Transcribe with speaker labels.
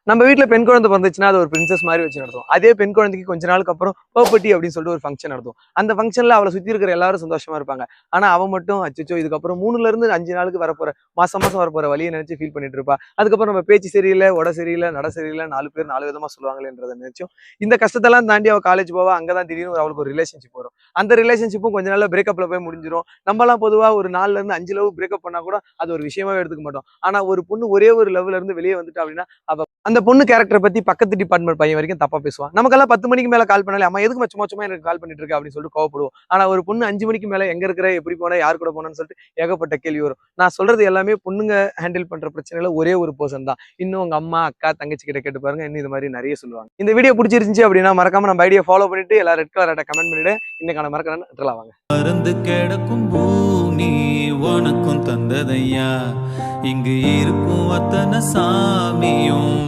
Speaker 1: நம்ம வீட்டுல பெண் குழந்தை பிறந்துச்சுன்னா அது ஒரு பிரின்சஸ் மாதிரி வச்சு நடத்தும். அதே பெண் குழந்தைக்கு கொஞ்ச நாளுக்கு அப்புறம் பர்பட்டி அப்படின்னு சொல்லிட்டு ஒரு ஃபங்க்ஷன் நடத்தும். அந்த ஃபங்க்ஷன்ல அவளை சுத்தி இருக்கிற எல்லாரும் சந்தோஷமா இருப்பாங்க. ஆனா அவன் மட்டும் அச்சச்சோ இதுக்கப்புறம் 3ல இருந்து 5 நாளுக்கு வரப்போற மாசம் மாசம் வரப்போற வழியை நினைச்சு ஃபீல் பண்ணிட்டு இருப்பா. அதுக்கப்புறம் நம்ம பேச்சு சரியில்லை, உட சரியில்லை, நட சரியில்லை, 4 பேர் 4 விதமா சொல்லுவாங்களேன்றதை நினைச்சும் இந்த கஷ்டத்தெல்லாம் தாண்டி அவ காலேஜ் போவா. அங்கதான் திடீர்னு அவளுக்கு ஒரு ரிலேஷன்ஷிப் வரும். அந்த ரிலேஷன்ஷிப்பும் கொஞ்ச நாள்ல பிரேக்கப்ல போய் முடிஞ்சிடும். நம்மலாம் பொதுவா ஒரு 4ல இருந்து 5 லவ் பிரேக்கப் பண்ணா கூட அது ஒரு விஷயமாவே எடுத்துக்க மாட்டோம். ஆனா ஒரு பொண்ணு ஒரே ஒரு லவ்ல இருந்து வெளியே வந்துட்டா அப்படின்னா அந்த பொண்ணு கேரக்டரை பத்தி பக்கத்து டிபார்ட்மெண்ட் பையன் வரைக்கும் தப்பா பேசுவான். நமக்கெல்லாம் 10 மணிக்கு மேல கால் பண்ணாலே அம்மா எதுக்கு சும்மா சும்மா எனக்கு கால் பண்ணிட்டு இருக்க அப்படின்னு சொல்லிட்டு கோவப்படுவோம். ஆனா ஒரு பொண்ணு 5 மணிக்கு மேல எங்க இருக்கிற, எப்படி போனா, யார் கூட போனோம்னு சொல்லிட்டு ஏகப்பட்ட கேள்வி வரும். நான் சொல்றது எல்லாமே பொண்ணுங்க ஹேண்டில் பண்ற பிரச்சனையில ஒரே ஒரு பர்சன் தான். இன்னும் உங்க அம்மா, அக்கா, தங்கச்சி கிட்ட கேட்டு பாருங்க. இன்னும் இது மாதிரி நிறைய சொல்லுவாங்க. இந்த வீடியோ பிடிச்சிருந்துச்சு அப்படின்னா மறக்காம நம்ம ஐடியா ஃபாலோ பண்ணிட்டு எல்லாரும் ரெட் கலர் கமெண்ட் பண்ணிட்டு இன்னைக்கான மறக்கணும் வாங்க.
Speaker 2: பறந்து கிடக்கும் பூமி உனக்கும் தந்ததையா, இங்கு இருக்கும் அத்தனை சாமியும்